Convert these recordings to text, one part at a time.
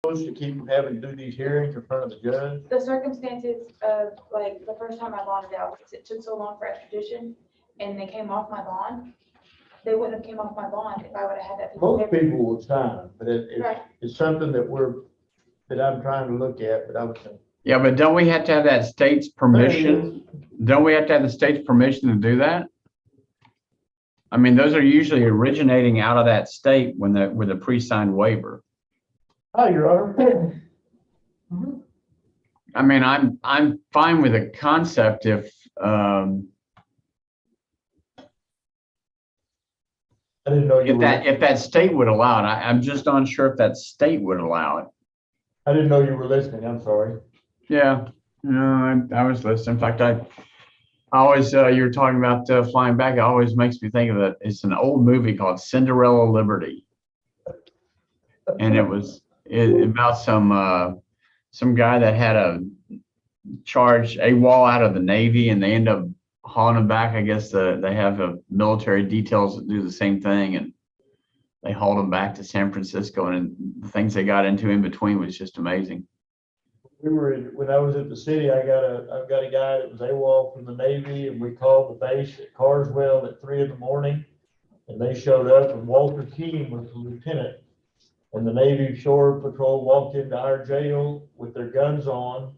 supposed to keep from having to do these hearings in front of the judge? The circumstances of, like, the first time I bonded out, because it took so long for extradition, and they came off my bond, they wouldn't have came off my bond if I would have had that. Most people will sign, but Right. it's something that I'm trying to look at, but I was. Yeah, but don't we have to have that state's permission? Don't we have to have the state's permission to do that? I mean, those are usually originating out of that state with a pre-signed waiver. Oh, Your Honor. I mean, I'm fine with the concept if I didn't know you were. if that state would allow it. I'm just unsure if that state would allow it. I didn't know you were listening. I'm sorry. Yeah, no, I was listening. In fact, I always, you were talking about flying back. It always makes me think of it. It's an old movie called Cinderella Liberty. And it was about some guy that had a charge AWOL out of the Navy, and they end up hauling him back. I guess they have military details that do the same thing, and they hauled him back to San Francisco, and the things they got into in between was just amazing. When I was at the city, I've got a guy that was AWOL from the Navy, and we called the base at Carswell at 3 a.m, and they showed up, and Walter Keene was the lieutenant, and the Navy Shore Patrol walked into our jail with their guns on,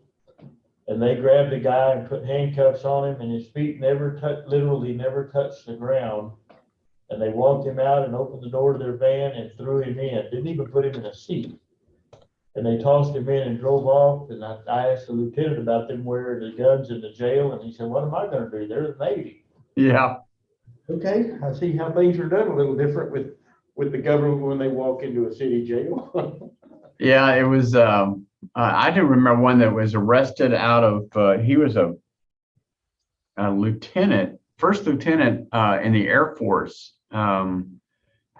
and they grabbed the guy and put handcuffs on him, and his feet literally never touched the ground, and they walked him out and opened the door to their van and threw him in, didn't even put him in a seat. And they tossed him in and drove off. And I asked the lieutenant about them wearing the guns in the jail. And he said, what am I going to do? They're the Navy. Yeah. Okay. I see how things are done a little different with the government when they walk into a city jail. Yeah, it was, I do remember one that was arrested out of, he was a lieutenant, first lieutenant in the Air Force, out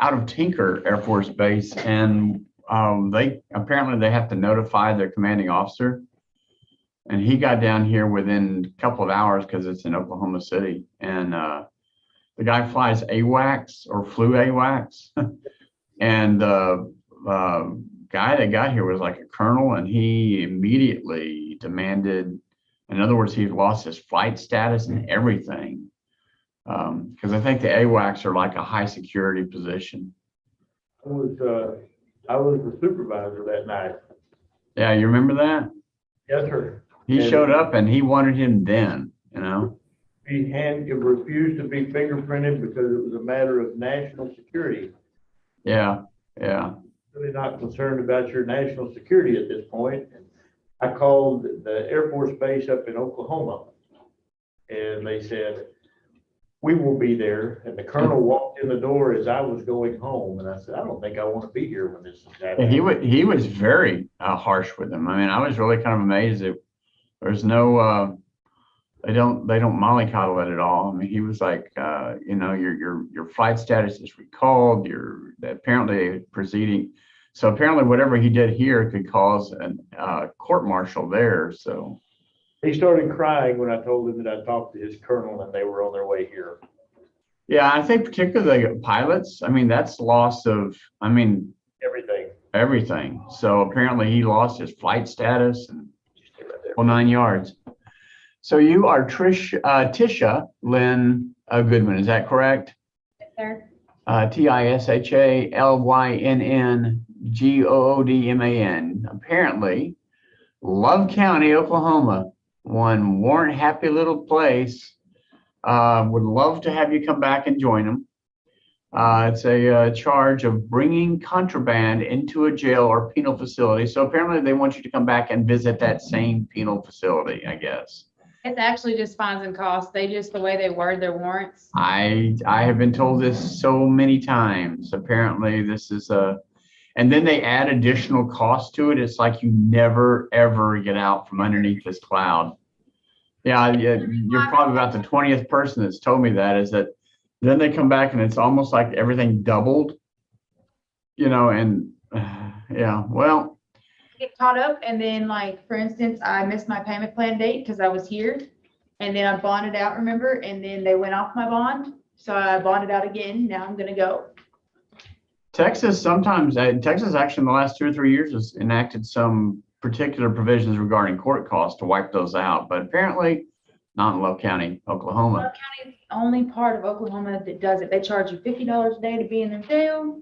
of Tinker Air Force Base. And they have to notify their commanding officer, and he got down here within a couple of hours because it's in Oklahoma City, and the guy flies AWACS or flew AWACS, and the guy that got here was like a colonel, and he immediately demanded, in other words, he lost his flight status and everything, because I think the AWACS are like a high security position. I was the supervisor that night. Yeah, you remember that? Yes, sir. He showed up and he wanted him then, you know? He refused to be fingerprinted because it was a matter of national security. Yeah, yeah. Really not concerned about your national security at this point. And I called the Air Force Base up in Oklahoma, and they said, we will be there. And the colonel walked in the door as I was going home. And I said, I don't think I want to be here when this is happening. He was very harsh with him. I mean, I was really kind of amazed that there's no, they don't mollycoddle it at all. I mean, he was like, you know, your flight status is recalled. You're apparently proceeding. So apparently whatever he did here could cause a court martial there. So. He started crying when I told him that I talked to his colonel and they were on their way here. Yeah, I think particularly pilots, I mean, that's loss of, I mean, everything. So apparently he lost his flight status and whole 9 yards. So you are Tisha Lynn Goodman, is that correct? Yes, sir. TISHALYNNGOODMAN. Apparently, Love County, Oklahoma, one warrant happy little place. Would love to have you come back and join them. It's a charge of bringing contraband into a jail or penal facility. So apparently they want you to come back and visit that same penal facility, I guess. It's actually just fines and costs. They just, the way they word their warrants. I have been told this so many times. Apparently this is and then they add additional cost to it. It's like you never, ever get out from underneath this cloud. Yeah, you're probably about the 20th person that's told me that, is that then they come back and it's almost like everything doubled, you know, and yeah, well. Get caught up, and then, like, for instance, I missed my payment plan date because I was here, and then I bonded out, remember, and then they went off my bond. So I bonded out again. Now I'm going to go. Texas sometimes, Texas actually in the last 2 or 3 years has enacted some particular provisions regarding court costs to wipe those out, but apparently not in Love County, Oklahoma. Love County is the only part of Oklahoma that does it. They charge you $50 a day to be in their jail.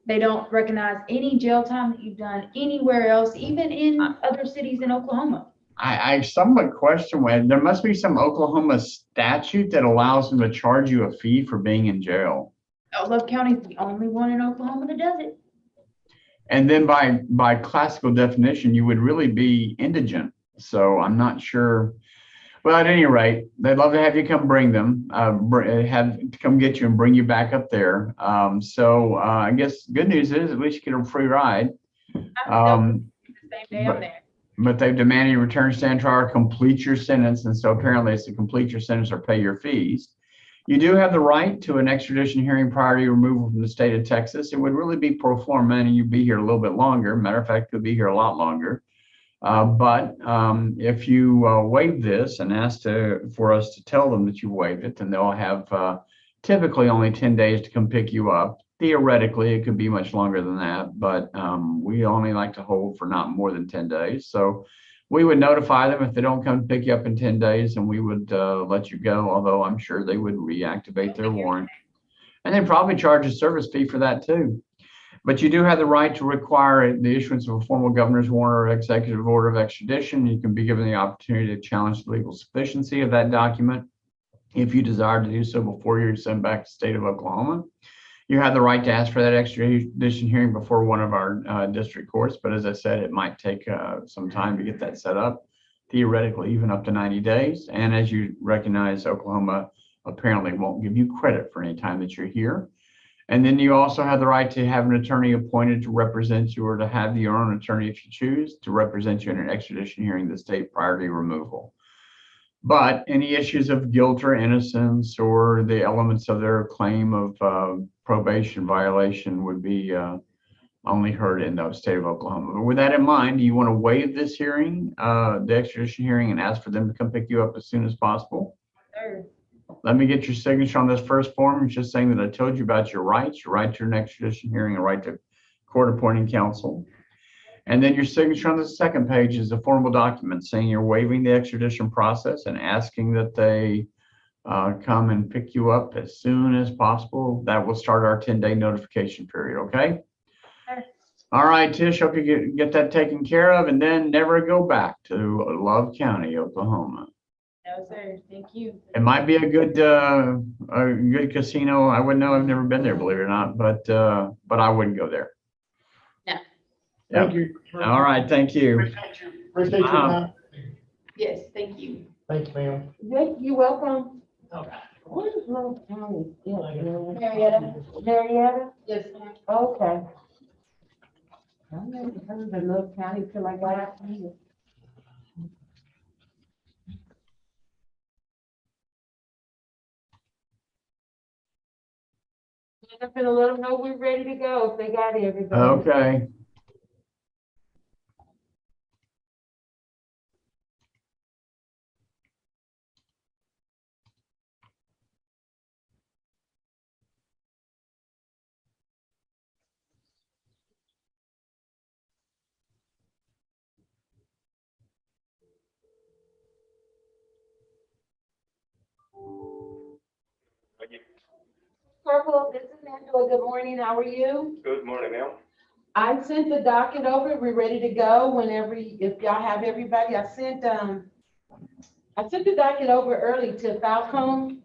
They don't recognize any jail time that you've done anywhere else, even in other cities in Oklahoma. I somewhat question when there must be some Oklahoma statute that allows them to charge you a fee for being in jail. Love County is the only one in Oklahoma that does it. And then by classical definition, you would really be indigent. So I'm not sure. Well, at any rate, they'd love to have you come bring them, have to come get you and bring you back up there. I guess good news is at least you get a free ride. The same day I'm there. But they've demanded you return, stand trial, or complete your sentence. And so apparently it's to complete your sentence or pay your fees. You do have the right to an extradition hearing prior to your removal from the state of Texas. It would really be pro forma and you'd be here a little bit longer. Matter of fact, you'll be here a lot longer. But if you waive this and ask for us to tell them that you waived it, then they'll have typically only 10 days to come pick you up. Theoretically, it could be much longer than that, but we only like to hold for not more than 10 days. So we would notify them if they don't come pick you up in 10 days, and we would let you go, although I'm sure they would reactivate their warrant. And they probably charge a service fee for that too. But you do have the right to require the issuance of a formal governor's warrant or executive order of extradition. You can be given the opportunity to challenge the legal sufficiency of that document if you desire to do so before you're sent back to the state of Oklahoma. You have the right to ask for that extradition hearing before one of our district courts. But as I said, it might take some time to get that set up, theoretically, even up to 90 days. And as you recognize, Oklahoma apparently won't give you credit for any time that you're here. And then you also have the right to have an attorney appointed to represent you or to have your own attorney if you choose to represent you in an extradition hearing in the state prior to removal. But any issues of guilt or innocence or the elements of their claim of probation violation would be only heard in the state of Oklahoma. But with that in mind, do you want to waive this hearing, the extradition hearing, and ask for them to come pick you up as soon as possible? Sure. Let me get your signature on this first form. It's just saying that I told you about your rights, your right to an extradition hearing, a right to court appointing counsel. And then your signature on the second page is a formal document saying you're waiving the extradition process and asking that they come and pick you up as soon as possible. That will start our 10-day notification period, okay? Sure. All right, Tish, hope you get that taken care of and then never go back to Love County, Oklahoma. No, sir. Thank you. It might be a good casino. I wouldn't know. I've never been there, believe it or not, but I wouldn't go there. No. Thank you. All right, thank you. Appreciate your time. Yes, thank you. Thanks, ma'am. You welcome. Okay. What is Love County? Marietta. Marietta? Yes, ma'am. Okay. I never heard of Love County till I got out here. I'm gonna let them know we're ready to go if they got everybody. Okay. Purple, this is Angela. Good morning. How are you? Good morning, ma'am. I sent the docket over. We're ready to go whenever, if y'all have everybody. I sent the docket over early to Falcone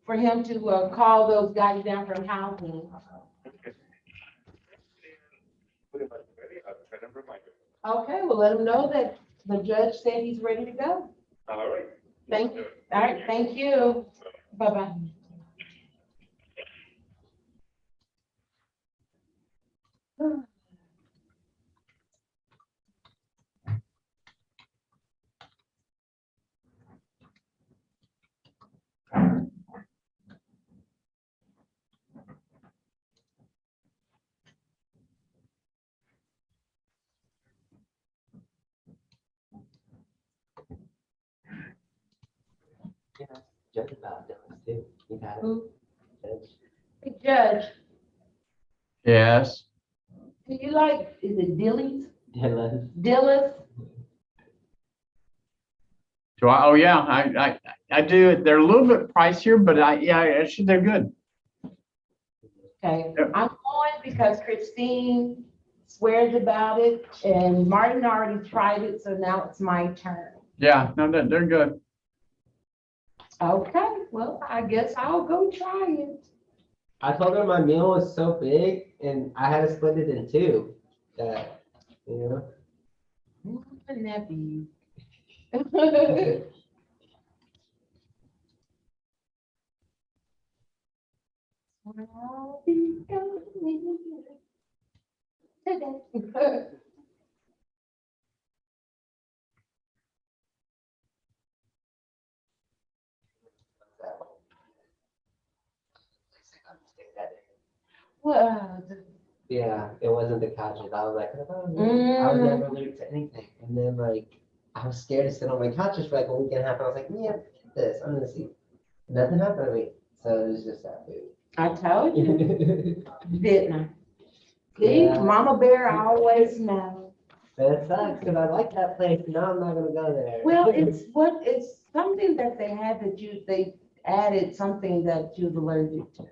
for him to call those guys down from housing. Pretty much ready. I'll try to remind you. Okay, well, let him know that the judge said he's ready to go. All right. Thank you. All right, thank you. Bye-bye. Yeah, judge about doing too. You got it. Who? Judge. Hey, Judge, Yes. Do you like, is it Dilly's? Dylan. Dillis? So, oh yeah, I do. They're a little bit pricier, but actually they're good. Okay, Yep. I'm going because Christine swears about it and Martin already tried it, so now it's my turn. Yeah, no, they're good. Okay, well, I guess I'll go try it. I told her my meal was so big and I had to split it in two. That, you know. My nephew. I'll be going today. Well, Yeah, it wasn't the couches. I was like, oh, I was Mm. never allergic to anything. And then like, I was scared to sit on my couches for like a week and a half. I was like, yeah, forget this. I'm gonna see. Nothing happened to me. So it was just that I told you, food. didn't I? See, Yeah. Mama Bear always knows. But it sucks because I like that place. Now I'm not gonna go there. Well, it's something that they had that they added something that you're allergic to.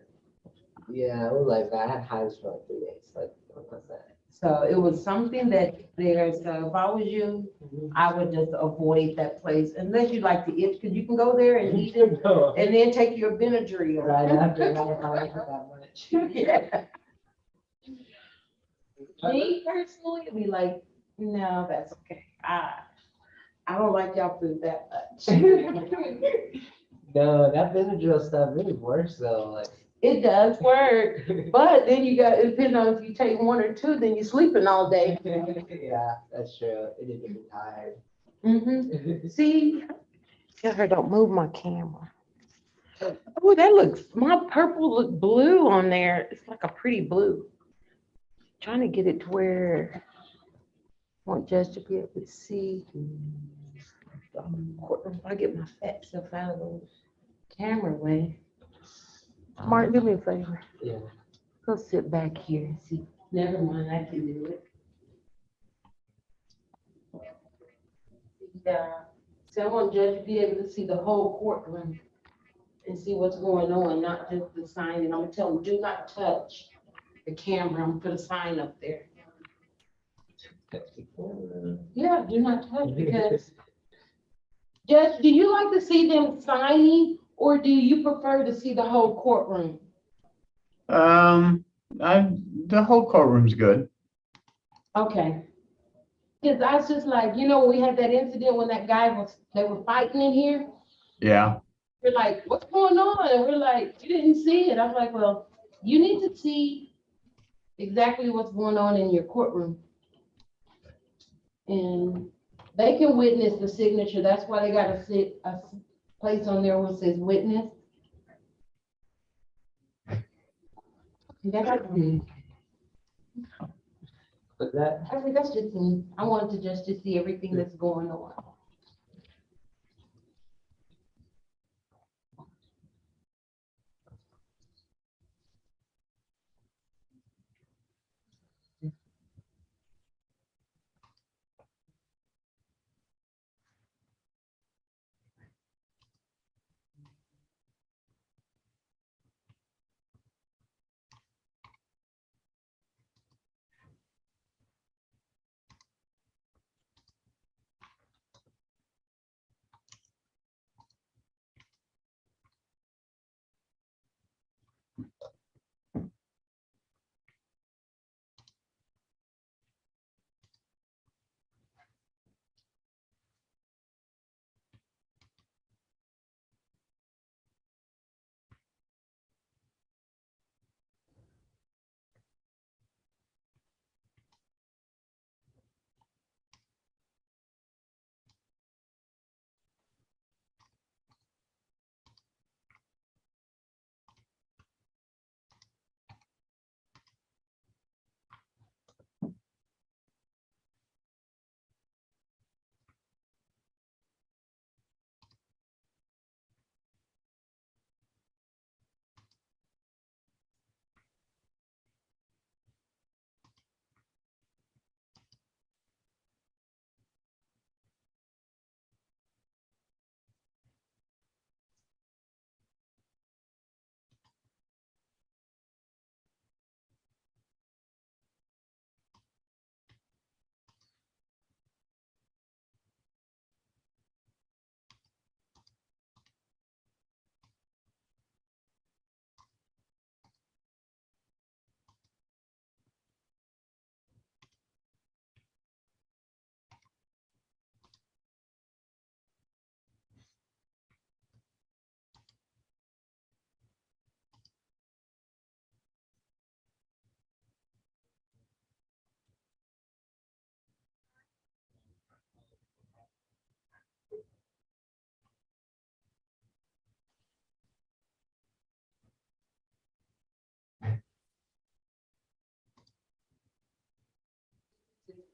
Yeah, it was like I had hives for like 3 days. Like, what was that? So it was something that there's, so if I was you, I would just avoid that place unless you like to itch, because you can go there and eat it No, and then take your Benadryl. right after that, if I like it that much. Yeah. Me personally, it'd be like, no, that's okay. I don't like y'all food that much. No, that Benadryl stuff really works though. Like, It does work, but then you got, it depends on if you take one or two, then you're sleeping all day. yeah, that's true. It did get me tired. Mm-hmm. See, tell her don't move my camera. Oh, that looks, my purple look blue on there. It's like a pretty blue. Trying to get it to where I want Judge to be able to see. If I get my fat stuff out of the camera way. Martin, do me a favor. Yeah. Go sit back here and see. Never mind, I can do it. Yeah, so I want Judge to be able to see the whole courtroom and see what's going on, not just the sign. And I'm gonna tell him, do not touch the camera. I'm gonna put a sign up there. Yeah, do not touch because, Judge, do you like to see them signing or do you prefer to see the whole courtroom? The whole courtroom's good. Okay. Cause I was just like, we had that incident when that guy they were fighting in here. Yeah. We're like, what's going on? And we're like, you didn't see it. I'm like, well, you need to see exactly what's going on in your courtroom. And they can witness the signature. That's why they got a place on there where it says witness. That's me. But that, I think that's just me. I wanted to just to see everything that's going on.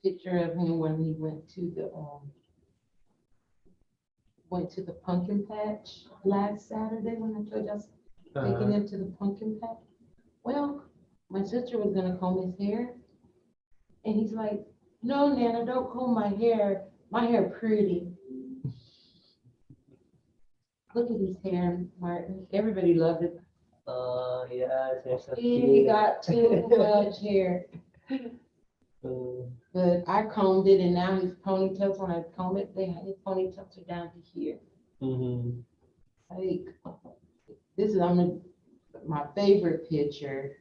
picture of him when he went to the pumpkin patch last Saturday when I told you I was taking him to the pumpkin patch. Well, my sister was gonna comb his hair, and he's like, "No, Nana, don't comb my hair. My hair pretty." Look at his hair, Martin. Everybody loved it. Oh, yeah, it's so He cute. got too much hair. Mm. But I combed it, and now his ponytails, when I comb it, his ponytails are down to here. Mhm. Like, this is, my favorite picture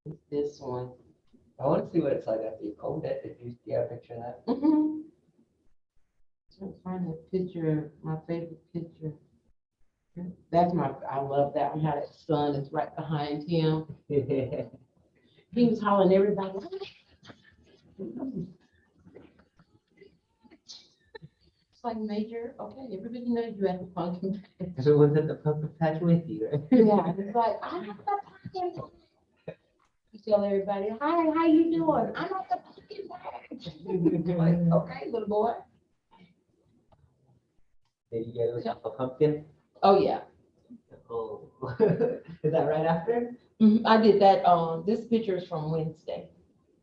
is this one. I want to see what it's like after you combed it. If you get a picture of that. Trying to find a picture, my favorite picture. I love that one, how that sun is right behind him. He was hollering everybody. It's like, Major, okay, everybody knows you at the pumpkin patch. Everyone's at the pumpkin patch with you, right? Yeah, it's like, I'm at the pumpkin patch. You tell everybody, hi, how you doing? I'm at the pumpkin patch. Like, okay, little boy. Did you get a pumpkin? Oh, yeah. Oh. Is that right after? I did that, this picture is from Wednesday.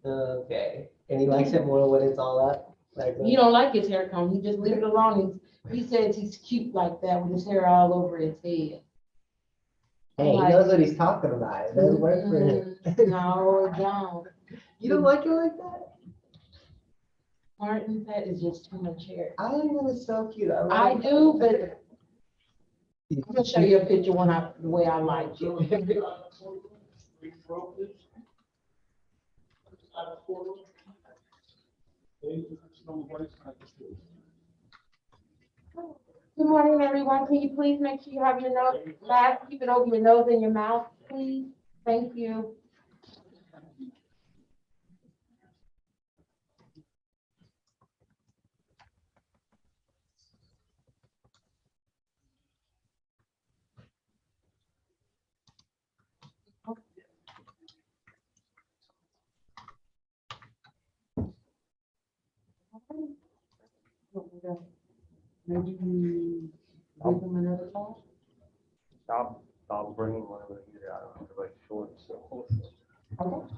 Okay. And he likes it more when it's all up? Like, He don't like his hair comb, he just leave it alone. He says he's cute like that with his hair all over his head. hey, he knows what he's talking about. It doesn't work for him. No, it don't. You don't like it like that? Martin, that is just too much hair. I think it is so cute. I do, but I'm gonna show you a picture the way I like it. Good morning, everyone. Can you please make sure you have your nose, mask, keep it over your nose and your mouth, please? Thank you. Maybe you give them another call? I'll bring him whenever I get out. Everybody's short, so. Okay.